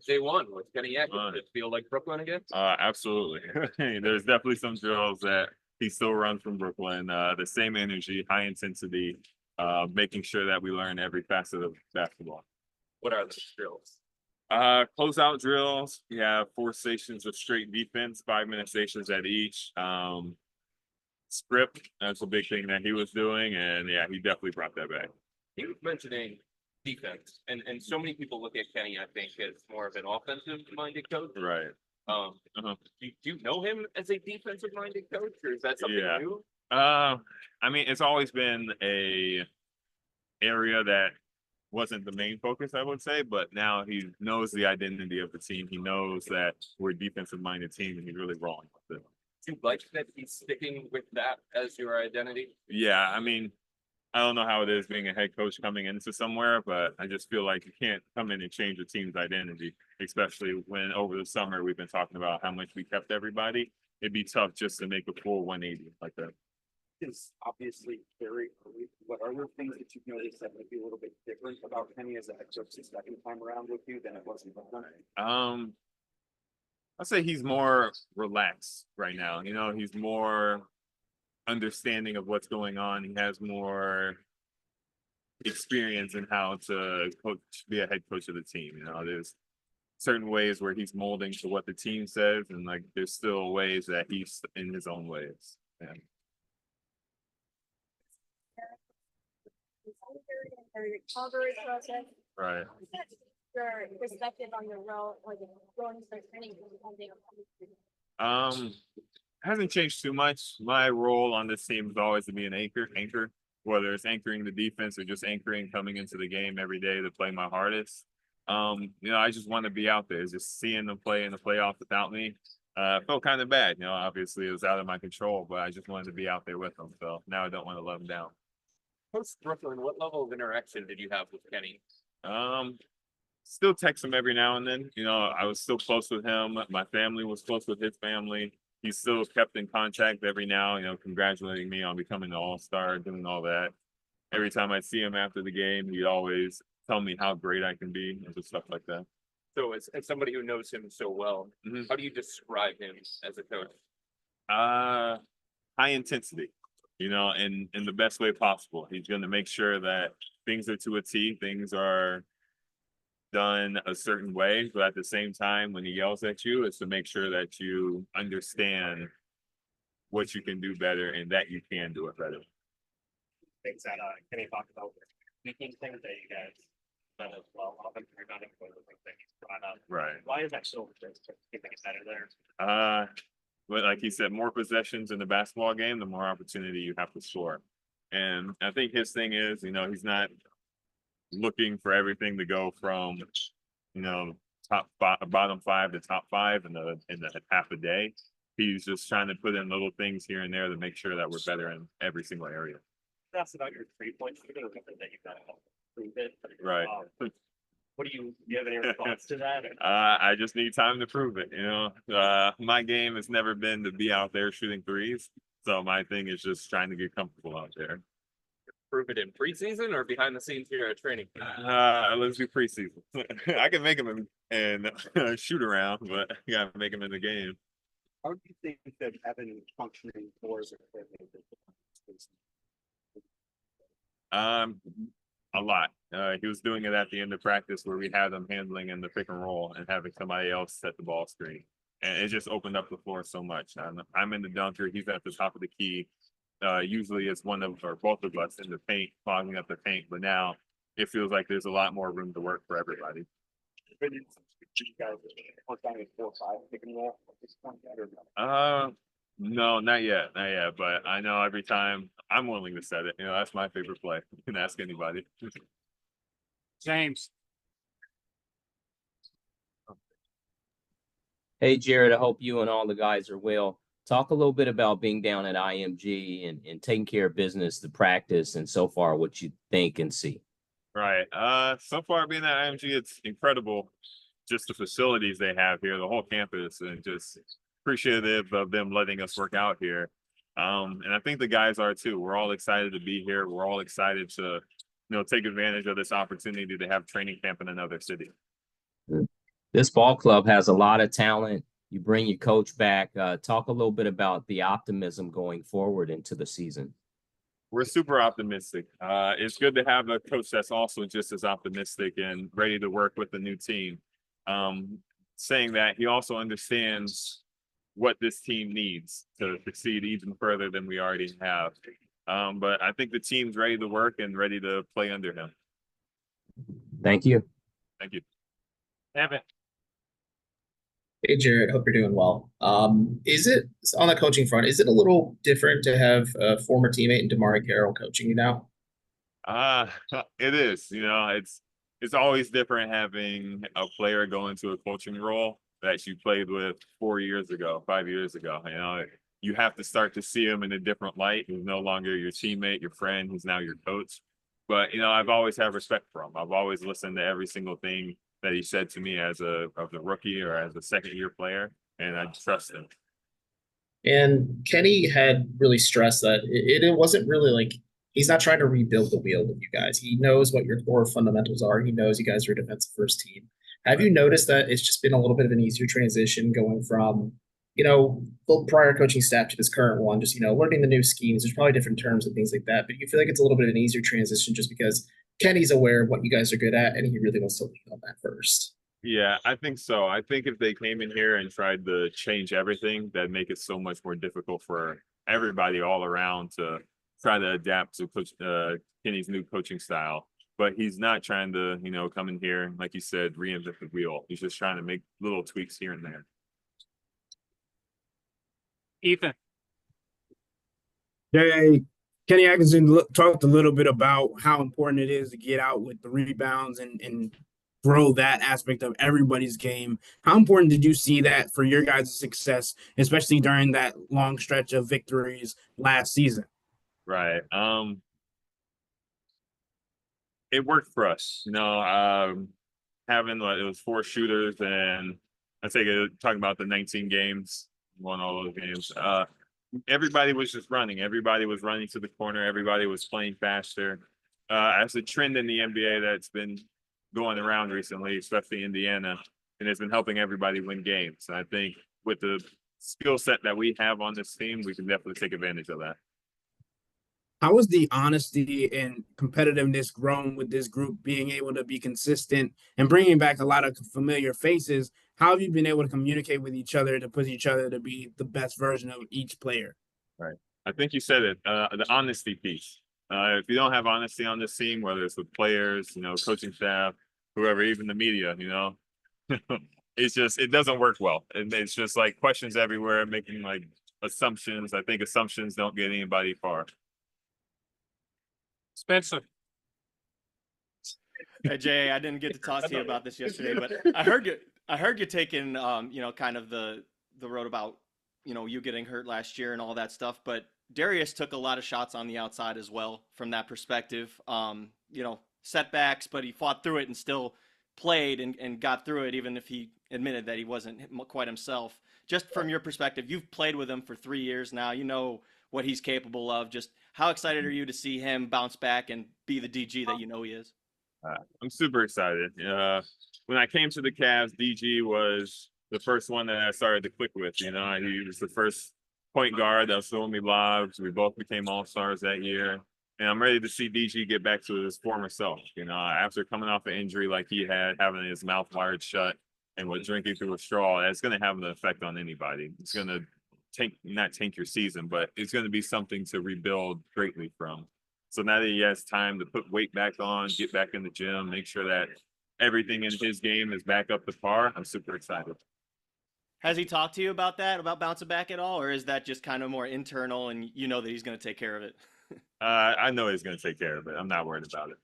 Day one with Kenny Atkinson. Did it feel like Brooklyn again? Absolutely. There's definitely some drills that he still runs from Brooklyn. The same energy, high intensity, making sure that we learn every facet of basketball. What are those drills? Closeout drills. We have 4 stations of straight defense, 5-minute stations at each. Script, that's a big thing that he was doing, and yeah, he definitely brought that back. He was mentioning defense, and so many people look at Kenny, I think, as more of an offensive-minded coach. Right. Do you know him as a defensive-minded coach, or is that something new? I mean, it's always been a area that wasn't the main focus, I would say, but now he knows the identity of the team. He knows that we're a defensive-minded team, and he's really rolling with it. Do you like that he's sticking with that as your identity? Yeah, I mean, I don't know how it is being a head coach coming into somewhere, but I just feel like you can't come in and change a team's identity, especially when over the summer we've been talking about how much we kept everybody. It'd be tough just to make a full 180 like that. Is obviously very early. What are there things that you've noticed that might be a little bit different about Kenny as a head coach the second time around with you than it was in Brooklyn? I'd say he's more relaxed right now. You know, he's more understanding of what's going on. He has more experience in how to be a head coach of the team. You know, there's certain ways where he's molding to what the team says, and like there's still ways that he's in his own ways. Yeah. Recovery process. Right. Your perspective on the role, like going to training. Hasn't changed too much. My role on this team is always to be an anchor, whether it's anchoring the defense or just anchoring coming into the game every day to play my hardest. You know, I just want to be out there, just seeing them play in the playoffs without me. Felt kind of bad, you know, obviously it was out of my control, but I just wanted to be out there with them. So now I don't want to let them down. Post Brooklyn, what level of interaction did you have with Kenny? Still text him every now and then. You know, I was still close with him. My family was close with his family. He still kept in contact every now, you know, congratulating me on becoming an all-star, doing all that. Every time I see him after the game, he'd always tell me how great I can be and just stuff like that. So as somebody who knows him so well, how do you describe him as a coach? High intensity, you know, in the best way possible. He's going to make sure that things are to a T, things are done a certain way, but at the same time, when he yells at you, it's to make sure that you understand what you can do better and that you can do it better. Things that Kenny talked about, speaking things that you guys done as well. Often you're not including the things that he's brought up. Right. Why is that so important to keeping it better there? But like he said, more possessions in the basketball game, the more opportunity you have to score. And I think his thing is, you know, he's not looking for everything to go from, you know, bottom 5 to top 5 in the half a day. He's just trying to put in little things here and there to make sure that we're better in every single area. That's about your 3-point shooting, that you've got to prove it. Right. What do you have any response to that? I just need time to prove it. You know, my game has never been to be out there shooting threes. So my thing is just trying to get comfortable out there. Prove it in preseason or behind the scenes here at training? Let's do preseason. I can make him in shoot around, but you gotta make him in the game. How do you think that Evan functioning towards a lot. He was doing it at the end of practice where we had him handling in the pick and roll and having somebody else set the ball screen. And it just opened up the floor so much. I'm in the dunker. He's at the top of the key. Usually it's one of or both of us in the paint, clogging up the paint. But now it feels like there's a lot more room to work for everybody. No, not yet. But I know every time I'm willing to set it. You know, that's my favorite play. You can ask anybody. James. Hey, Jarrett, I hope you and all the guys are well. Talk a little bit about being down at IMG and taking care of business, the practice, and so far what you think and see. Right. So far being at IMG, it's incredible. Just the facilities they have here, the whole campus, and just appreciative of them letting us work out here. And I think the guys are too. We're all excited to be here. We're all excited to, you know, take advantage of this opportunity to have training camp in another city. This ball club has a lot of talent. You bring your coach back. Talk a little bit about the optimism going forward into the season. We're super optimistic. It's good to have a coach that's also just as optimistic and ready to work with the new team. Saying that, he also understands what this team needs to succeed even further than we already have. But I think the team's ready to work and ready to play under him. Thank you. Thank you. Evan. Hey Jarrett, hope you're doing well. Is it on the coaching front? Is it a little different to have a former teammate and Damari Carroll coaching you now? It is. It's always different having a player go into a coaching role that you played with 4 years ago, 5 years ago. You have to start to see him in a different light. He's no longer your teammate, your friend. He's now your coach. But I've always had respect for him. I've always listened to every single thing that he said to me as a rookie or as a second-year player, and I trust him. And Kenny had really stressed that it wasn't really like he's not trying to rebuild the wheel with you guys. He knows what your core fundamentals are. He knows you guys are a defensive first team. Have you noticed that it's just been a little bit of an easier transition going from, the prior coaching staff to this current one, just, learning the new schemes? There's probably different terms and things like that, but you feel like it's a little bit of an easier transition just because Kenny's aware of what you guys are good at and he really wants to lean on that first. Yeah, I think so. I think if they came in here and tried to change everything, that'd make it so much more difficult for everybody all around to try to adapt to Coach Kenny's new coaching style. But he's not trying to, come in here, like you said, reinvent the wheel. He's just trying to make little tweaks here and there. Ethan. Hey, Kenny Atkinson talked a little bit about how important it is to get out with the rebounds and grow that aspect of everybody's game. How important did you see that for your guys' success, especially during that long stretch of victories last season? Right. It worked for us, having it was 4 shooters, and I think talking about the 19 games, won all those games. Everybody was just running. Everybody was running to the corner. Everybody was playing faster. As a trend in the NBA that's been going around recently, especially Indiana, and it's been helping everybody win games. And I think with the skill set that we have on this team, we can definitely take advantage of that. How has the honesty and competitiveness grown with this group, being able to be consistent and bringing back a lot of familiar faces? How have you been able to communicate with each other to push each other to be the best version of each player? Right. I think you said it, the honesty piece. If you don't have honesty on this team, whether it's with players, coaching staff, whoever, even the media, it doesn't work well. And it's just like questions everywhere, making like assumptions. I think assumptions don't get anybody far. Spencer. Hey Jay, I didn't get to talk to you about this yesterday, but I heard you taking kind of the road about you getting hurt last year and all that stuff, but Darius took a lot of shots on the outside as well from that perspective. Setbacks, but he fought through it and still played and got through it, even if he admitted that he wasn't quite himself. Just from your perspective, you've played with him for 3 years now. You know what he's capable of. Just how excited are you to see him bounce back and be the DG that he is? I'm super excited. When I came to the Cavs, DG was the first one that I started to click with. He was the first point guard that was throwing me lobs. We both became all-stars that year. And I'm ready to see DG get back to his former self. After coming off an injury like he had, having his mouth wired shut and with drinking through a straw, that's going to have an effect on anybody. It's going to not tank your season, but it's going to be something to rebuild greatly from. So now that he has time to put weight back on, get back in the gym, make sure that everything in his game is back up to par, I'm super excited. Has he talked to you about that, about bouncing back at all, or is that just kind of more internal and that he's going to take care of it? I know he's going to take care of it. I'm not worried about it.